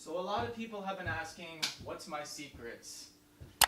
So a lot of people have been asking, what's my secrets?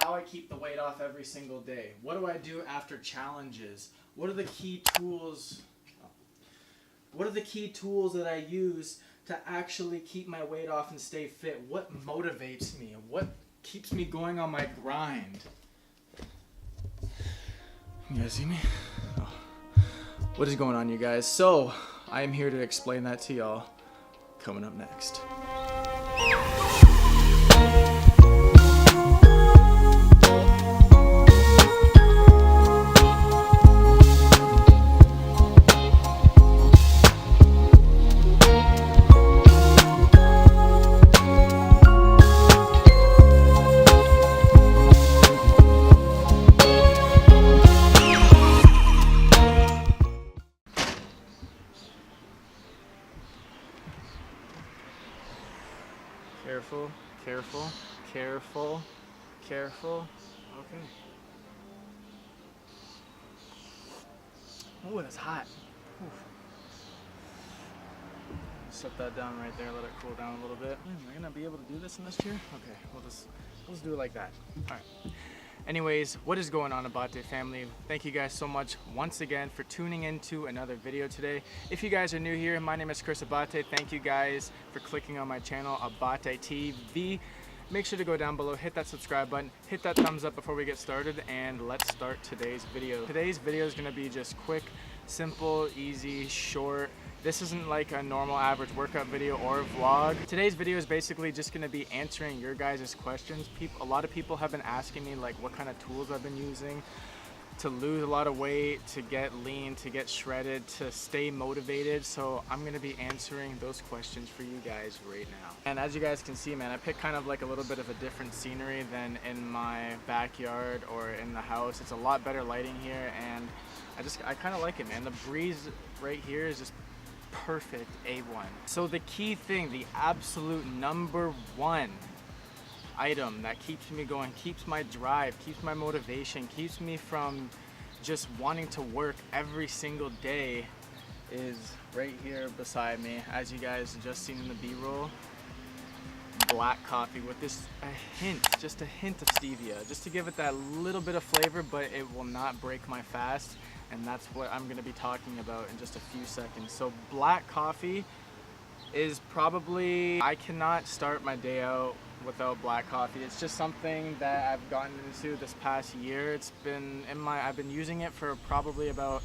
How I keep the weight off every single day? What do I do after challenges? What are the key tools? What are the key tools that I use to actually keep my weight off and stay fit? What motivates me? What keeps me going on my grind? You guys see me? Oh. What is going on, you guys? So, I am here to explain that to y'all. Coming up next. Careful, careful, careful, careful. Okay. Oh, that's hot. Oof. Set that down right there, let it cool down a little bit. Am I gonna be able to do this in this chair? Okay, we'll just do it like that. All right. Anyways, what is going on, Abate family? Thank you guys so much once again for tuning into another video today. If you guys are new here, my name is Chris Abate. Thank you guys for clicking on my channel, Abate TV. Make sure to go down below, hit that subscribe button, hit that thumbs up before we get started, and let's start today's video. Today's video is gonna be just quick, simple, easy, short. This isn't like a normal average workout video or a vlog. Today's video is basically just gonna be answering your guys' questions. A lot of people have been asking me like what kind of tools I've been using to lose a lot of weight, to get lean, to get shredded, to stay motivated. So I'm gonna be answering those questions for you guys right now. And as you guys can see, man, I picked kind of like a little bit of a different scenery than in my backyard or in the house. It's a lot better lighting here, and I kind of like it, man. The breeze right here is just perfect, A1. So the key thing, the absolute number one item that keeps me going, keeps my drive, keeps my motivation, keeps me from just wanting to work every single day is right here beside me. As you guys just seen in the B-roll, black coffee with just a hint of stevia, just to give it that little bit of flavor, but it will not break my fast. And that's what I'm going to be talking about in just a few seconds. So black coffee is probably, I cannot start my day out without black coffee. It's just something that I've gotten into this past year. It's been I've been using it for probably about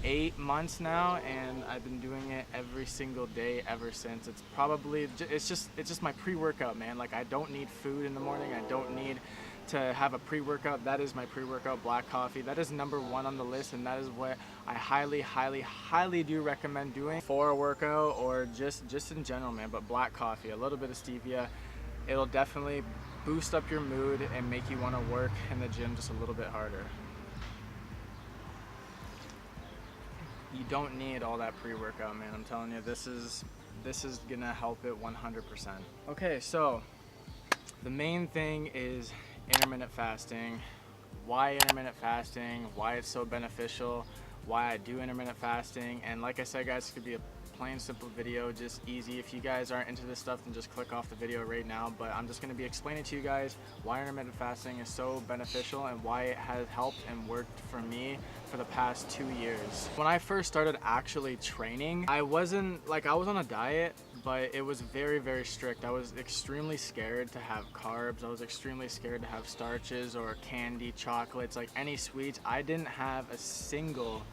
8 months now, and I've been doing it every single day ever since. It's just my pre-workout, man. Like, I don't need food in the morning. I don't need to have a pre-workout. That is my pre-workout, black coffee. That is number one on the list, and that is what I highly do recommend doing for a workout or just in general, man. But black coffee, a little bit of stevia, it'll definitely boost up your mood and make you want to work in the gym just a little bit harder. You don't need all that pre-workout, man. I'm telling you, this is gonna help it 100%. Okay, so the main thing is intermittent fasting. Why intermittent fasting? Why it's so beneficial? Why I do intermittent fasting? And like I said, guys, it could be a plain simple video, just easy. If you guys aren't into this stuff, then just click off the video right now. But I'm just going to be explaining to you guys why intermittent fasting is so beneficial and why it has helped and worked for me for the past 2 years. When I first started actually training, I was on a diet, but it was very strict. I was extremely scared to have carbs. I was extremely scared to have starches or candy, chocolates, like any sweets. I didn't have a single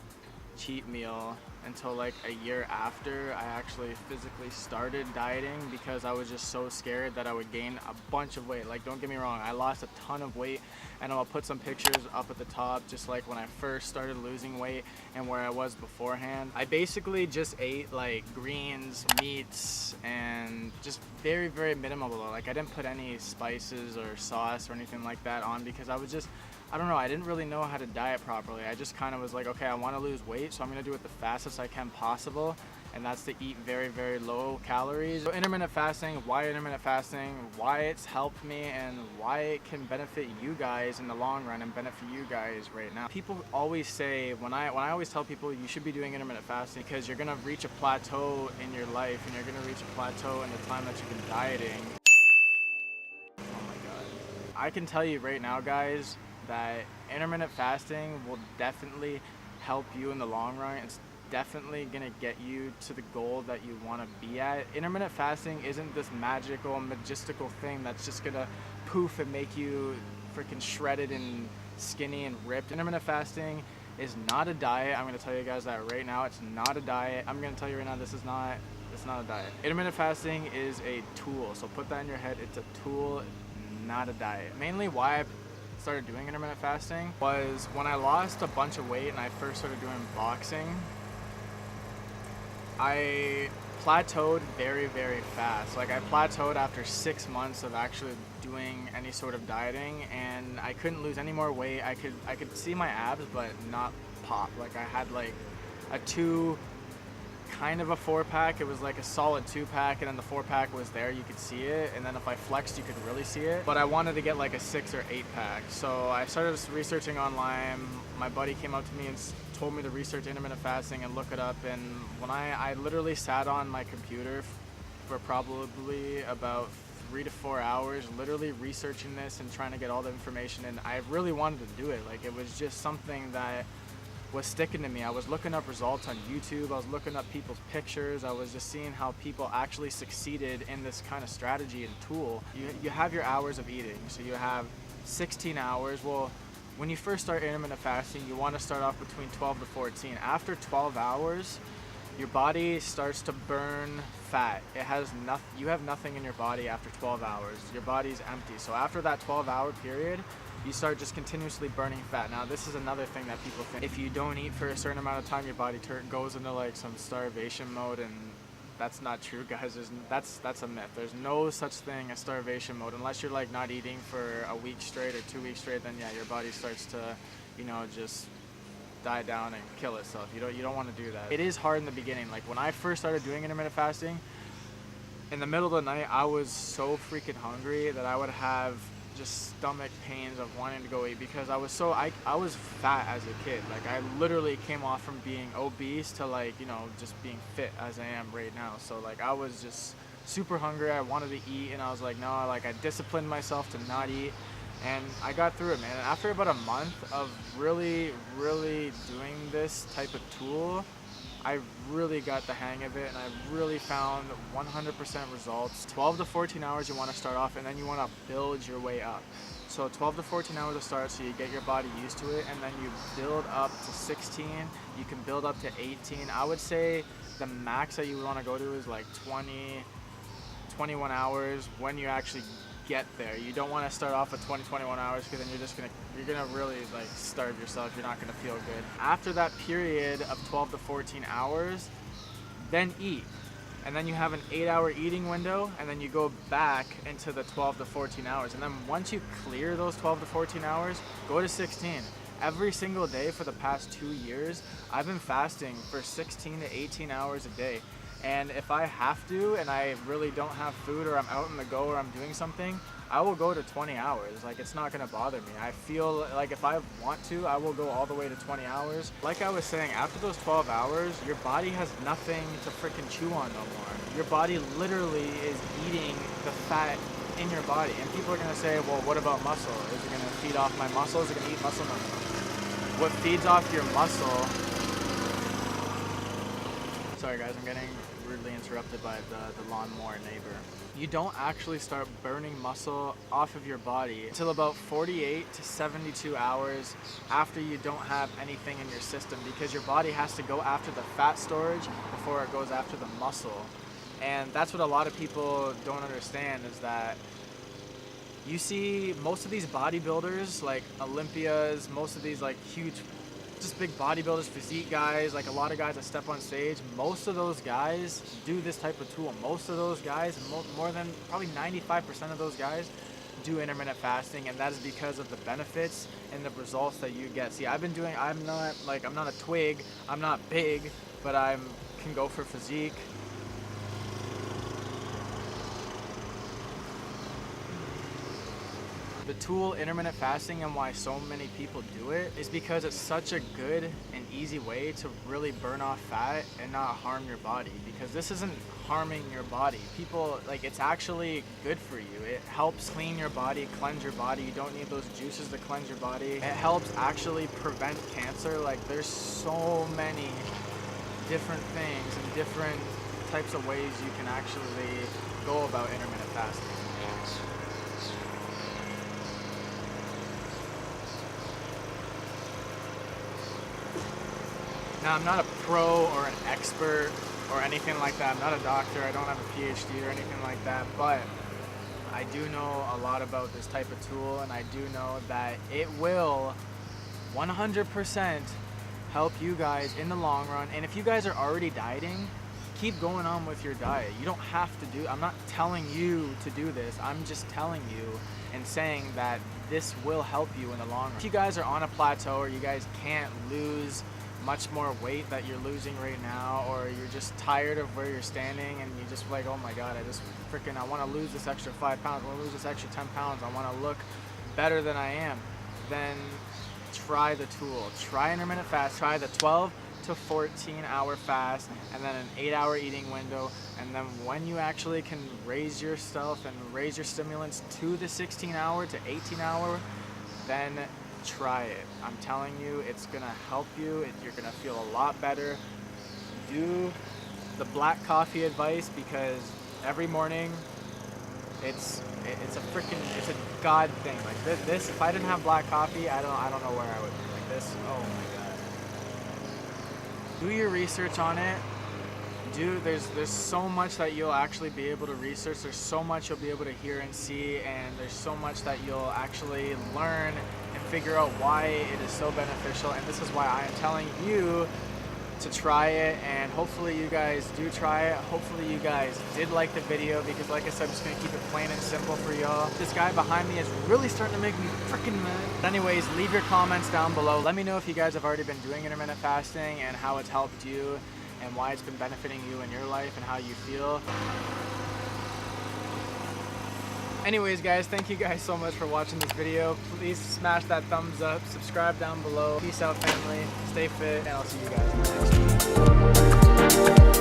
cheat meal until like a year after I actually physically started dieting, because I was just so scared that I would gain a bunch of weight. Like, don't get me wrong, I lost a ton of weight, and I'll put some pictures up at the top, just like when I first started losing weight and where I was beforehand. I basically just ate like greens, meats, and just very minimal. Like, I didn't put any spices or sauce or anything like that on, because I don't know, I didn't really know how to diet properly. I just kind of was like, okay, I want to lose weight, so I'm going to do it the fastest I can possible, and that's to eat very low calories. So intermittent fasting, why intermittent fasting, why it's helped me, and why it can benefit you guys in the long run and benefit you guys right now. People always say, when I always tell people you should be doing intermittent fasting, because you're going to reach a plateau in your life, and you're going to reach a plateau in the time that you've been dieting. I can tell you right now, guys, that intermittent fasting will definitely help you in the long run. It's definitely gonna get you to the goal that you want to be at. Intermittent fasting isn't this magical, majestical thing that's just gonna poof and make you freaking shredded and skinny and ripped. Intermittent fasting is not a diet. I'm gonna tell you guys that right now. It's not a diet. I'm gonna tell you right now, it's not a diet. Intermittent fasting is a tool. So put that in your head. It's a tool, not a diet. Mainly why I started doing intermittent fasting was when I lost a bunch of weight and I first started doing boxing. I plateaued very, very fast. Like I plateaued after 6 months of actually doing any sort of dieting, and I couldn't lose any more weight. I could see my abs but not pop. Like I had like a kind of a 4-pack. It was like a solid 2-pack, and then the 4-pack was there, you could see it, and then if I flexed you could really see it, but I wanted to get like a 6 or 8-pack. So I started researching online. My buddy came up to me and told me to research intermittent fasting and look it up, and when I literally sat on my computer for probably about 3 to 4 hours literally researching this and trying to get all the information, and I really wanted to do it. Like it was just something that was sticking to me. I was looking up results on YouTube, I was looking up people's pictures, I was just seeing how people actually succeeded in this kind of strategy and tool. You have your hours of eating, so you have 16 hours. Well, when you first start intermittent fasting, you want to start off between 12 to 14. After 12 hours, your body starts to burn fat. You have nothing in your body after 12 hours. Your body's empty. So after that 12-hour period, you start just continuously burning fat. Now, this is another thing that people think. If you don't eat for a certain amount of time, your body goes into like some starvation mode, and that's not true, guys. That's a myth. There's no such thing as starvation mode. Unless you're like not eating for a week straight or 2 weeks straight, then yeah, your body starts to, just die down and kill itself. You don't want to do that. It is hard in the beginning. Like when I first started doing intermittent fasting, in the middle of the night, I was so freaking hungry that I would have just stomach pains of wanting to go eat, because I was fat as a kid. Like I literally came off from being obese to like, just being fit as I am right now. So like I was just super hungry. I wanted to eat, and I was like, no, like I disciplined myself to not eat, and I got through it, man. And after about a month of really, really doing this type of tool, I really got the hang of it, and I really found 100% results. 12 to 14 hours you want to start off, and then you want to build your way up. So 12 to 14 hours to start, so you get your body used to it, and then you build up to 16. You can build up to 18. I would say the max that you would want to go to is like 20, 21 hours when you actually get there. You don't want to start off at 20, 21 hours, because then you're gonna really like starve yourself. You're not gonna feel good. After that period of 12 to 14 hours, then eat. And then you have an 8-hour eating window, and then you go back into the 12 to 14 hours. And then once you clear those 12 to 14 hours, go to 16. Every single day for the past 2 years, I've been fasting for 16 to 18 hours a day. And if I have to, and I really don't have food, or I'm out on the go, or I'm doing something, I will go to 20 hours. Like, it's not gonna bother me. I feel like if I want to, I will go all the way to 20 hours. Like I was saying, after those 12 hours, your body has nothing to freaking chew on no more. Your body literally is eating the fat in your body. And people are gonna say, well, what about muscle? Is it gonna feed off my muscle? Is it gonna eat muscle? No. What feeds off your muscle... Sorry guys, I'm getting rudely interrupted by the lawnmower neighbor. You don't actually start burning muscle off of your body until about 48 to 72 hours after you don't have anything in your system, because your body has to go after the fat storage before it goes after the muscle. And that's what a lot of people don't understand, is that you see most of these bodybuilders, like Olympias, most of these like huge, just big bodybuilders, physique guys, like a lot of guys that step on stage, most of those guys do this type of tool. Most of those guys, more than probably 95% of those guys, do intermittent fasting, and that is because of the benefits and the results that you get. See, I'm not a twig, I'm not big, but I can go for physique. The tool intermittent fasting, and why so many people do it, is because it's such a good and easy way to really burn off fat and not harm your body, because this isn't harming your body. People, like, it's actually good for you. It helps clean your body, cleanse your body. You don't need those juices to cleanse your body. It helps actually prevent cancer. Like, there's so many different things and different types of ways you can actually go about intermittent fasting. Now, I'm not a pro or an expert or anything like that. I'm not a doctor. I don't have a PhD or anything like that, but I do know a lot about this type of tool, and I do know that it will 100% help you guys in the long run. And if you guys are already dieting, keep going on with your diet. You don't have to do, I'm not telling you to do this. I'm just telling you and saying that this will help you in the long run. If you guys are on a plateau or you guys can't lose much more weight that you're losing right now, or you're just tired of where you're standing and you just like, oh my god, I want to lose this extra 5 pounds, I want to lose this extra 10 pounds, I want to look better than I am, then try the tool. Try intermittent fast. Try the 12 to 14 hour fast, and then an 8-hour eating window, and then when you actually can raise yourself and raise your stimulants to the 16-hour to 18-hour, then try it. I'm telling you, it's gonna help you. You're gonna feel a lot better. Do the black coffee advice, because every morning it's a god thing. Like this, if I didn't have black coffee, I don't know where I would be. Like this, oh my god. Do your research on it. There's so much that you'll actually be able to research. There's so much you'll be able to hear and see, and there's so much that you'll actually learn and figure out why it is so beneficial. And this is why I am telling you to try it, and hopefully you guys do try it. Hopefully you guys did like the video, because like I said, I'm just gonna keep it plain and simple for y'all. This guy behind me is really starting to make me freaking mad. But anyways, leave your comments down below. Let me know if you guys have already been doing intermittent fasting and how it's helped you and why it's been benefiting you in your life and how you feel. Anyways guys, thank you guys so much for watching this video. Please smash that thumbs up, subscribe down below. Peace out, family, stay fit, and I'll see you guys in the next one.